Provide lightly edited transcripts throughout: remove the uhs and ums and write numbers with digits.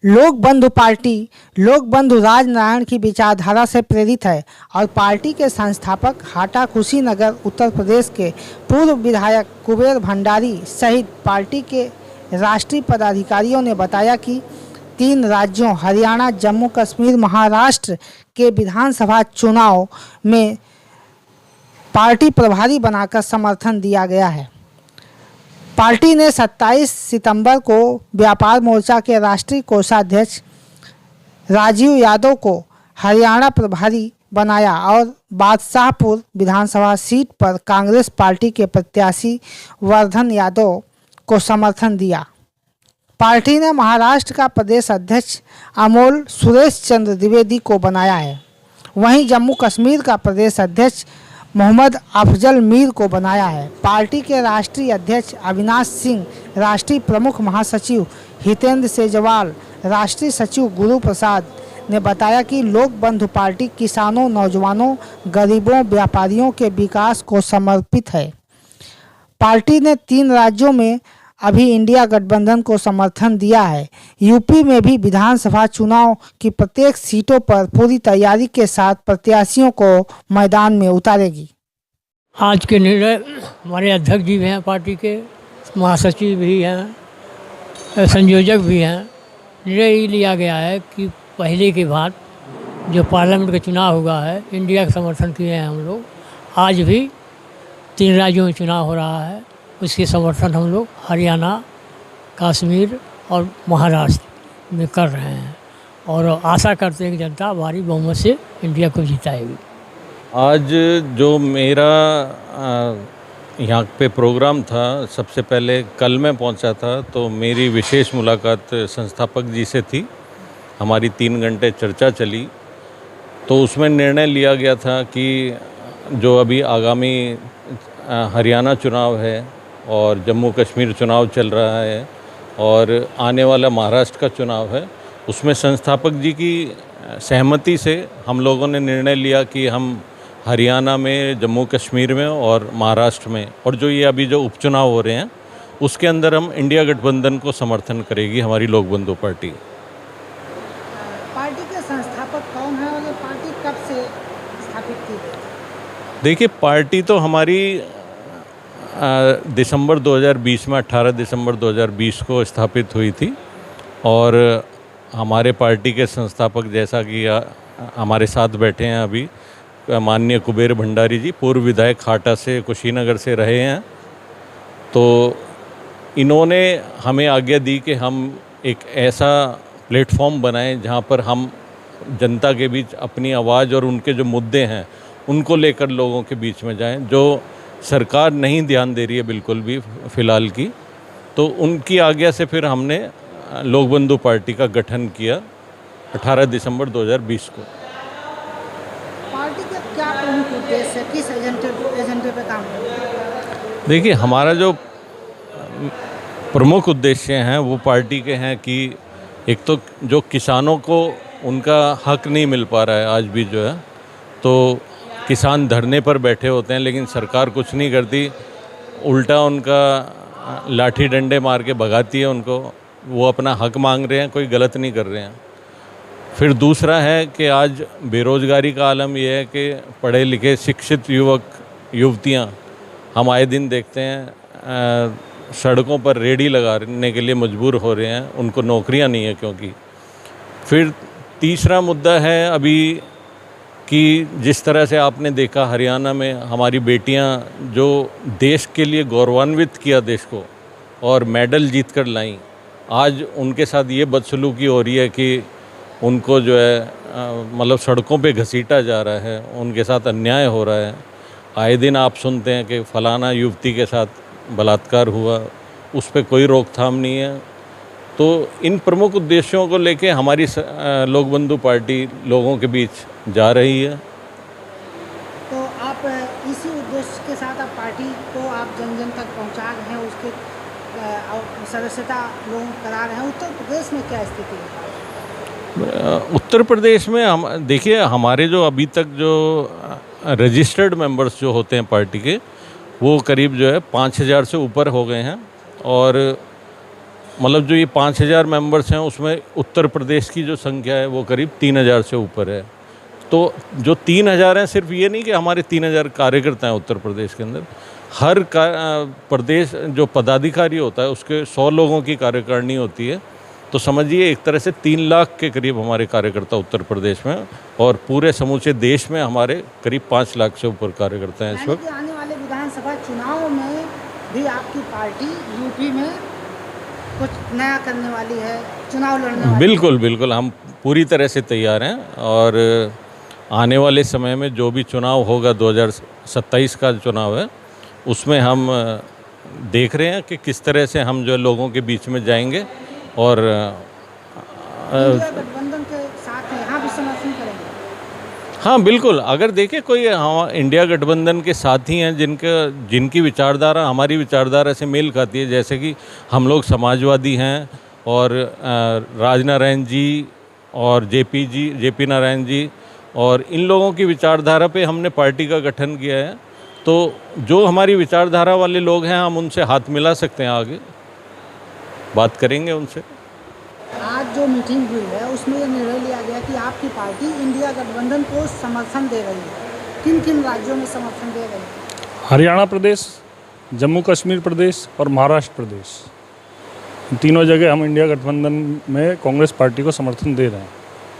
लोक बंधु पार्टी लोक बंधु राजनारायण की विचारधारा से प्रेरित है और पार्टी के संस्थापक हाटा कुशीनगर उत्तर प्रदेश के पूर्व विधायक कुबेर भंडारी सहित पार्टी के राष्ट्रीय पदाधिकारियों ने बताया कि 3 राज्यों हरियाणा, जम्मू कश्मीर, महाराष्ट्र के विधानसभा चुनाव में पार्टी प्रभारी बनाकर समर्थन दिया गया है। पार्टी ने 27 सितंबर को व्यापार मोर्चा के राष्ट्रीय कोषाध्यक्ष राजीव यादव को हरियाणा प्रभारी बनाया और बादशाहपुर विधानसभा सीट पर कांग्रेस पार्टी के प्रत्याशी वर्धन यादव को समर्थन दिया। पार्टी ने महाराष्ट्र का प्रदेश अध्यक्ष अमोल सुरेश चंद्र द्विवेदी को बनाया है। वहीं जम्मू कश्मीर का प्रदेश अध्यक्ष मोहम्मद अफजल मीर को बनाया है। पार्टी के राष्ट्रीय अध्यक्ष अविनाश सिंह, राष्ट्रीय प्रमुख महासचिव हितेंद्र सेजवाल, राष्ट्रीय सचिव गुरु प्रसाद ने बताया कि लोक बंधु पार्टी किसानों, नौजवानों, गरीबों, व्यापारियों के विकास को समर्पित है। पार्टी ने 3 राज्यों में अभी इंडिया गठबंधन को समर्थन दिया है। यूपी में भी विधानसभा चुनाव की प्रत्येक सीटों पर पूरी तैयारी के साथ प्रत्याशियों को मैदान में उतारेगी। आज के निर्णय हमारे अध्यक्ष जी भी हैं, पार्टी के महासचिव भी हैं, संयोजक भी हैं। निर्णय ये लिया गया है कि पहले के बाद जो पार्लियामेंट का चुनाव हुआ है, इंडिया का समर्थन किए हैं हम लोग। आज भी 3 राज्यों में चुनाव हो रहा है, उसके समर्थन हम लोग हरियाणा, कश्मीर और महाराष्ट्र में कर रहे हैं और आशा करते हैं कि जनता भारी बहुमत से इंडिया को जिताएगी। आज जो मेरा यहाँ पे प्रोग्राम था, सबसे पहले कल मैं पहुँचा था, तो मेरी विशेष मुलाकात संस्थापक जी से थी। हमारी 3 घंटे चर्चा चली, तो उसमें निर्णय लिया गया था कि जो अभी आगामी हरियाणा चुनाव है और जम्मू कश्मीर चुनाव चल रहा है और आने वाला महाराष्ट्र का चुनाव है, उसमें संस्थापक जी की सहमति से हम लोगों ने निर्णय लिया कि हम हरियाणा में, जम्मू कश्मीर में और महाराष्ट्र में, और जो ये अभी जो उपचुनाव हो रहे हैं उसके अंदर हम इंडिया गठबंधन को समर्थन करेगी हमारी लोक बंधु पार्टी। पार्टी के संस्थापक कौन है और ये पार्टी कब से स्थापित की गई? देखिए, पार्टी तो हमारी दिसंबर 2020 में 18 दिसंबर 2020 को स्थापित हुई थी और हमारे पार्टी के संस्थापक, जैसा कि हमारे साथ बैठे हैं अभी, माननीय कुबेर भंडारी जी, पूर्व विधायक हाटा से, कुशीनगर से रहे हैं। तो इन्होंने हमें आज्ञा दी कि हम एक ऐसा प्लेटफॉर्म बनाएं जहां पर हम जनता के बीच अपनी आवाज़ और उनके जो मुद्दे हैं उनको लेकर लोगों के बीच में जाएं, जो सरकार नहीं ध्यान दे रही है बिल्कुल भी फ़िलहाल की। तो उनकी आज्ञा से फिर हमने लोक बंधु पार्टी का गठन किया 18 दिसंबर 2020 को। पार्टी का क्या प्रमुख उद्देश्य है, किस एजेंडे पे काम कर रही है? देखिए, हमारा जो प्रमुख उद्देश्य हैं वो पार्टी के हैं कि एक तो जो किसानों को उनका हक नहीं मिल पा रहा है आज भी जो है, तो किसान धरने पर बैठे होते हैं लेकिन सरकार कुछ नहीं करती, उल्टा उनका लाठी डंडे मार के भगाती है उनको। वो अपना हक मांग रहे हैं, कोई गलत नहीं कर रहे हैं। फिर दूसरा है कि आज बेरोज़गारी का आलम यह है कि पढ़े लिखे शिक्षित युवक युवतियां हम आए दिन देखते हैं सड़कों पर रेडी लगाने के लिए मजबूर हो रहे हैं, उनको नौकरियां नहीं है क्योंकि। फिर तीसरा मुद्दा है अभी कि जिस तरह से आपने देखा हरियाणा में हमारी बेटियां जो देश के लिए गौरवान्वित किया देश को और मेडल जीत कर लाईं, आज उनके साथ ये बदसलूकी हो रही है कि उनको जो है मतलब सड़कों पे घसीटा जा रहा है, उनके साथ अन्याय हो रहा है। आए दिन आप सुनते हैं कि फलाना युवती के साथ बलात्कार हुआ, उस पर कोई रोकथाम नहीं है। तो इन प्रमुख उद्देश्यों को लेके हमारी लोक बंधु पार्टी लोगों के बीच जा रही है। तो आप इसी उद्देश्य के साथ आप पार्टी को आप जन जन तक पहुंचा रहे हैं, उसके सदस्यता लोग करा रहे हैं। उत्तर प्रदेश में क्या स्थिति है? उत्तर प्रदेश में हम देखिए, हमारे जो अभी तक जो रजिस्टर्ड मेंबर्स जो होते हैं पार्टी के, वो करीब जो है 5000 से ऊपर हो गए हैं और मतलब जो ये 5,000 मेंबर्स हैं उसमें उत्तर प्रदेश की जो संख्या है वो करीब 3,000 से ऊपर है। तो जो 3,000 हैं, सिर्फ ये नहीं कि हमारे 3,000 कार्यकर्ता हैं उत्तर प्रदेश के अंदर, हर प्रदेश जो पदाधिकारी होता है उसके 100 लोगों की कार्यकारिणी होती है। तो समझिए एक तरह से 3 लाख के करीब हमारे कार्यकर्ता उत्तर प्रदेश में, और पूरे समूचे देश में हमारे करीब 5 लाख से ऊपर कार्यकर्ता हैं इस वक्त। आने वाले विधानसभा चुनाव में भी आपकी पार्टी यूपी में कुछ नया करने वाली है, चुनाव लड़ने वाली बिल्कुल बिल्कुल, हम पूरी तरह से तैयार हैं। और आने वाले समय में जो भी चुनाव होगा, 2027 का चुनाव है, उसमें हम देख रहे हैं कि किस तरह से हम जो लोगों के बीच में जाएंगे और इंडिया गठबंधन के साथ हैं, यहाँ भी समर्थन करेंगे। हाँ बिल्कुल, अगर देखें कोई हम इंडिया गठबंधन के साथी हैं जिनकी विचारधारा हमारी विचारधारा से मेल खाती है, जैसे कि हम लोग समाजवादी हैं और राजनारायण जी और जेपी नारायण जी, और इन लोगों की विचारधारा पे हमने पार्टी का गठन किया है। तो जो हमारी विचारधारा वाले लोग हैं, हम उनसे हाथ मिला सकते हैं, आगे बात करेंगे उनसे। आज जो मीटिंग हुई है उसमें ये निर्णय लिया गया कि आपकी पार्टी इंडिया गठबंधन को समर्थन दे रही है। किन किन राज्यों में समर्थन दे रही है? हरियाणा प्रदेश, जम्मू कश्मीर प्रदेश और महाराष्ट्र प्रदेश, इन तीनों जगह हम इंडिया गठबंधन में कांग्रेस पार्टी को समर्थन दे रहे हैं।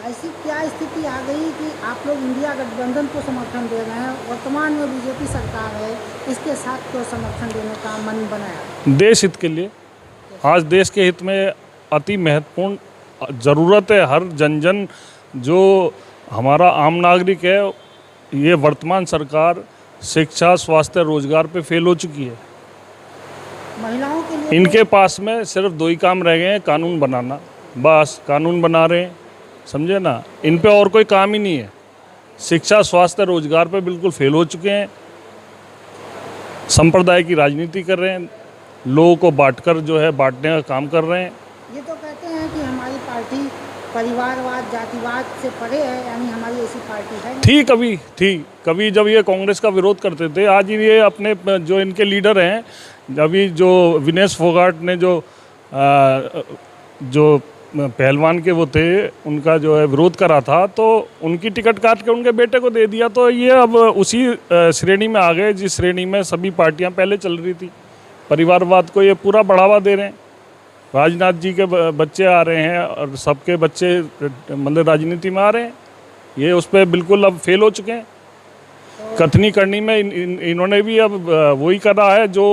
ऐसी क्या स्थिति आ गई कि आप लोग इंडिया गठबंधन को समर्थन दे रहे हैं? वर्तमान में बीजेपी सरकार है, इसके साथ क्यों समर्थन देने का मन बनाया? देश हित के लिए, आज देश के हित में अति महत्वपूर्ण ज़रूरत है। हर जन जो हमारा आम नागरिक है, ये वर्तमान सरकार शिक्षा, स्वास्थ्य, रोजगार पे फेल हो चुकी है। महिलाओं के लिए इनके पास में सिर्फ 2 ही काम रह गए हैं, कानून बनाना। बस कानून बना रहे हैं, समझे ना, इन पे और कोई काम ही नहीं है। शिक्षा, स्वास्थ्य, रोजगार पे बिल्कुल फेल हो चुके हैं। संप्रदाय की राजनीति कर रहे हैं, लोगों को बांटकर जो है बांटने का काम कर रहे हैं। ये तो कहते हैं कि हमारी पार्टी परिवारवाद, जातिवाद से परे है, यानी हमारी ऐसी पार्टी है नहीं। कभी जब ये कांग्रेस का विरोध करते थे, आज ये अपने जो इनके लीडर हैं, अभी जो विनेश फोगाट ने जो पहलवान के वो थे, उनका जो है विरोध करा था, तो उनकी टिकट काट के उनके बेटे को दे दिया। तो ये अब उसी श्रेणी में आ गए जिस श्रेणी में सभी पार्टियां पहले चल रही थी। परिवारवाद को ये पूरा बढ़ावा दे रहे हैं। राजनाथ जी के बच्चे आ रहे हैं और सबके बच्चे मतलब राजनीति में आ रहे हैं। ये उस पर बिल्कुल अब फेल हो चुके हैं। कथनी करनी में इन्होंने भी अब वही करा है जो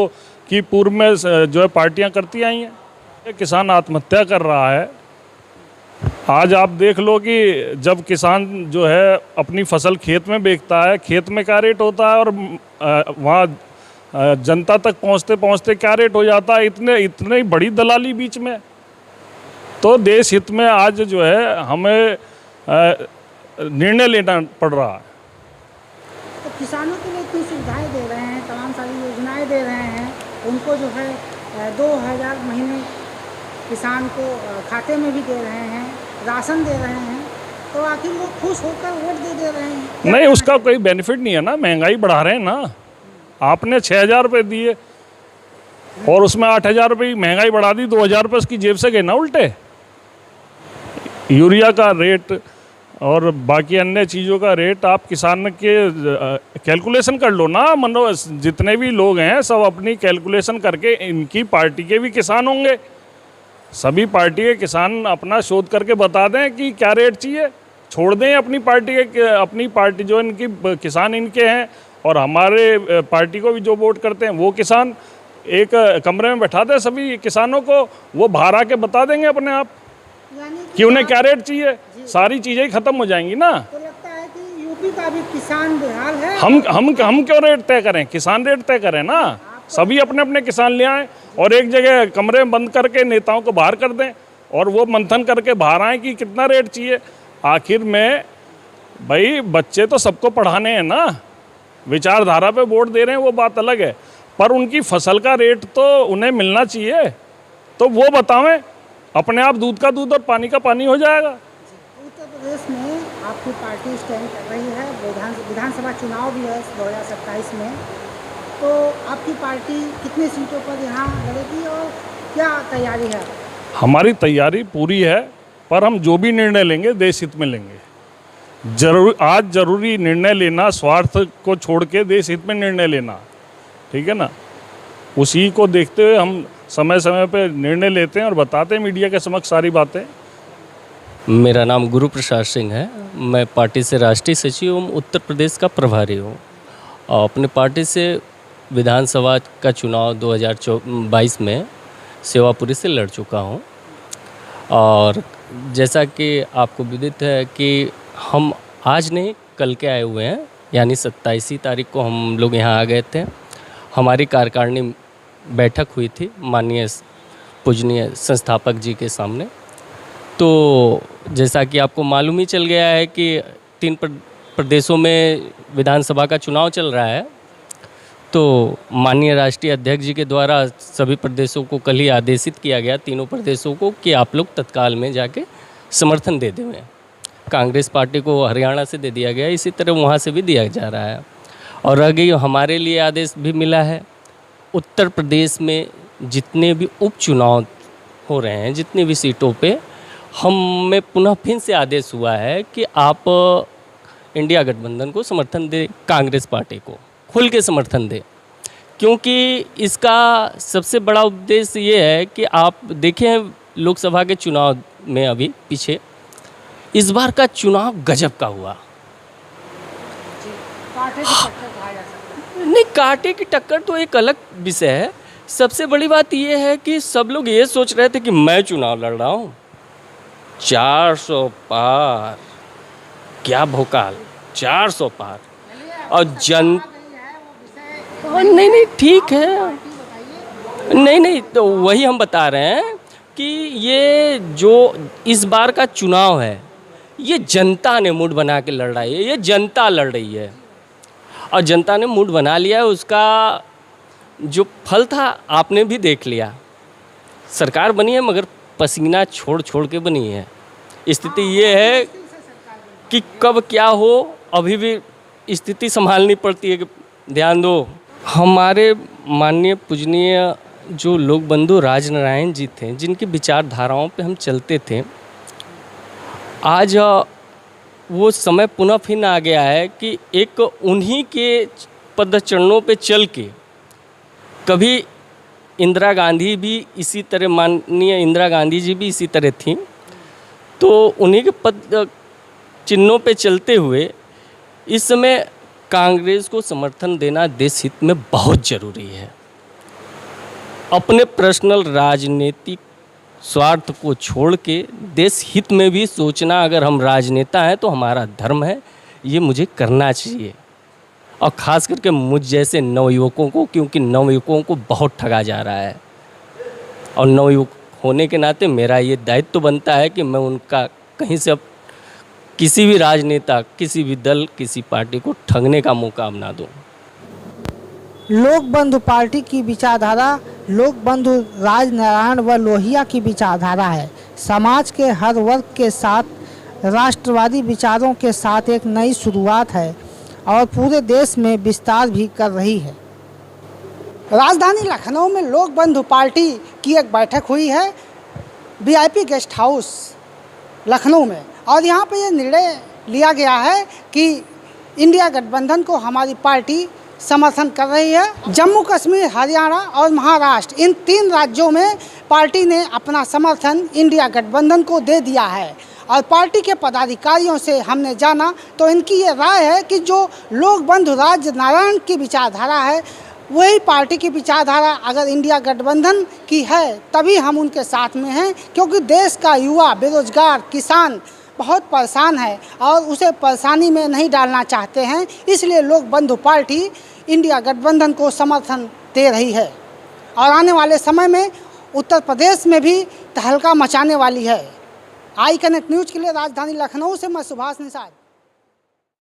कि पूर्व में जो है पार्टियां करती आई हैं। किसान आत्महत्या कर रहा है। आज आप देख लो कि जब किसान जो है अपनी फसल खेत में बेचता है, खेत में क्या रेट होता है और वहाँ जनता तक पहुँचते पहुँचते क्या रेट हो जाता है, इतने बड़ी दलाली बीच में। तो देश हित में आज जो है हमें निर्णय लेना पड़ रहा है। तो किसानों के लिए इतनी सुविधाएं दे रहे हैं, तमाम सारी योजनाएं दे रहे हैं, उनको जो है 2,000 महीने किसान को खाते में भी दे रहे हैं, राशन दे रहे हैं, तो आखिर वो खुश होकर वोट दे रहे हैं। नहीं, उसका कोई बेनिफिट नहीं है ना। महंगाई बढ़ा रहे हैं ना। आपने 6,000 रुपये दिए और उसमें 8,000 रुपये की महंगाई बढ़ा दी, 2,000 रुपये उसकी जेब से गए ना उल्टे। यूरिया का रेट और बाकी अन्य चीज़ों का रेट आप किसान के कैलकुलेशन कर लो ना। मनो जितने भी लोग हैं सब अपनी कैलकुलेशन करके, इनकी पार्टी के भी किसान होंगे, सभी पार्टी के किसान अपना शोध करके बता दें कि क्या रेट चाहिए। छोड़ दें अपनी पार्टी जो इनकी किसान इनके हैं और हमारे पार्टी को भी जो वोट करते हैं वो किसान, एक कमरे में बैठा दें सभी किसानों को, वो बाहर आके बता देंगे अपने आप कि उन्हें क्या रेट चाहिए। सारी चीज़ें ही ख़त्म हो जाएंगी ना। तो लगता है कि यूपी का भी किसान बेहाल है। हम क्यों रेट तय करें? किसान रेट तय करें ना। सभी अपने अपने किसान ले आएँ और एक जगह कमरे में बंद करके नेताओं को बाहर कर दें और वो मंथन करके बाहर आएँ कि कितना रेट चाहिए। आखिर में भाई बच्चे तो सबको पढ़ाने हैं ना। विचारधारा पे वोट दे रहे हैं वो बात अलग है, पर उनकी फसल का रेट तो उन्हें मिलना चाहिए। तो वो बतावें, अपने आप दूध का दूध और पानी का पानी हो जाएगा। उत्तर प्रदेश में आपकी पार्टी स्टैंड कर रही है, विधानसभा चुनाव भी है 2027 में, तो आपकी पार्टी कितने सीटों पर यहाँ लड़ेगी और क्या तैयारी है? हमारी तैयारी पूरी है, पर हम जो भी निर्णय लेंगे देश हित में लेंगे। आज जरूरी निर्णय लेना, स्वार्थ को छोड़ के देश हित में निर्णय लेना, ठीक है ना। उसी को देखते हुए हम समय समय पर निर्णय लेते हैं और बताते हैं मीडिया के समक्ष सारी बातें। मेरा नाम गुरु प्रसाद सिंह है। मैं पार्टी से राष्ट्रीय सचिव एवं उत्तर प्रदेश का प्रभारी हूँ और अपने पार्टी से विधानसभा का चुनाव 2022 में सेवापुरी से लड़ चुका हूँ। और जैसा कि आपको विदित है कि हम आज नहीं कल के आए हुए हैं, यानी 27 तारीख को हम लोग यहाँ आ गए थे। हमारी कार्यकारिणी बैठक हुई थी माननीय पूजनीय संस्थापक जी के सामने। तो जैसा कि आपको मालूम ही चल गया है कि 3 प्रदेशों में विधानसभा का चुनाव चल रहा है। तो माननीय राष्ट्रीय अध्यक्ष जी के द्वारा सभी प्रदेशों को कल ही आदेशित किया गया, तीनों प्रदेशों को, कि आप लोग तत्काल में जाके समर्थन दे दें। कांग्रेस पार्टी को हरियाणा से दे दिया गया, इसी तरह वहाँ से भी दिया जा रहा है। और आगे हमारे लिए आदेश भी मिला है, उत्तर प्रदेश में जितने भी उपचुनाव हो रहे हैं, जितनी भी सीटों पे हमें पुनः फिर से आदेश हुआ है कि आप इंडिया गठबंधन को समर्थन दें, कांग्रेस पार्टी को खुल के समर्थन दें। क्योंकि इसका सबसे बड़ा उद्देश्य ये है कि आप देखें लोकसभा के चुनाव में अभी पीछे इस बार का चुनाव गजब का हुआ। नहीं, कांटे की टक्कर तो एक अलग विषय है। सबसे बड़ी बात ये है कि सब लोग ये सोच रहे थे कि मैं चुनाव लड़ रहा हूँ, 400 पार, क्या भोकाल, 400 पार। और नहीं ठीक है, नहीं तो वही हम बता रहे हैं कि ये जो इस बार का चुनाव है, ये जनता ने मूड बना के लड़ रहा है, ये जनता लड़ रही है और जनता ने मूड बना लिया है। उसका जो फल था आपने भी देख लिया। सरकार बनी है मगर पसीना छोड़ छोड़ के बनी है। स्थिति ये है कि कब क्या हो, अभी भी स्थिति संभालनी पड़ती है। ध्यान दो, हमारे माननीय पूजनीय जो लोक बंधु राजनारायण जी थे, जिनकी विचारधाराओं पे हम चलते थे, आज वो समय पुनः फिर आ गया है कि एक उन्हीं के पदचरणों पे चल के, कभी इंदिरा गांधी भी इसी तरह, माननीय इंदिरा गांधी जी भी इसी तरह थी, तो उन्हीं के पद चिन्हों पे चलते हुए इस समय कांग्रेस को समर्थन देना देश हित में बहुत ज़रूरी है। अपने पर्सनल राजनीतिक स्वार्थ को छोड़ के देश हित में भी सोचना, अगर हम राजनेता हैं तो हमारा धर्म है, ये मुझे करना चाहिए। और ख़ास करके मुझ जैसे नवयुवकों को, क्योंकि नवयुवकों को बहुत ठगा जा रहा है और नवयुवक होने के नाते मेरा ये दायित्व बनता है कि मैं उनका कहीं से अब किसी भी राजनेता, किसी भी दल, किसी पार्टी को ठगने का मौका अब ना दूँ। लोक बंधु पार्टी की विचारधारा लोक बंधु राजनारायण व लोहिया की विचारधारा है। समाज के हर वर्ग के साथ राष्ट्रवादी विचारों के साथ एक नई शुरुआत है और पूरे देश में विस्तार भी कर रही है। राजधानी लखनऊ में लोक बंधु पार्टी की एक बैठक हुई है VIP गेस्ट हाउस लखनऊ में, और यहाँ पे ये निर्णय लिया गया है कि इंडिया गठबंधन को हमारी पार्टी समर्थन कर रही है। जम्मू कश्मीर, हरियाणा और महाराष्ट्र, इन 3 राज्यों में पार्टी ने अपना समर्थन इंडिया गठबंधन को दे दिया है। और पार्टी के पदाधिकारियों से हमने जाना तो इनकी ये राय है कि जो लोक बंधु राजनारायण की विचारधारा है, वही पार्टी की विचारधारा अगर इंडिया गठबंधन की है तभी हम उनके साथ में हैं, क्योंकि देश का युवा, बेरोजगार, किसान बहुत परेशान है और उसे परेशानी में नहीं डालना चाहते हैं। इसलिए लोक बंधु पार्टी इंडिया गठबंधन को समर्थन दे रही है और आने वाले समय में उत्तर प्रदेश में भी तहलका मचाने वाली है। आई कनेक्ट न्यूज़ के लिए राजधानी लखनऊ से मैं सुभाष निषाद।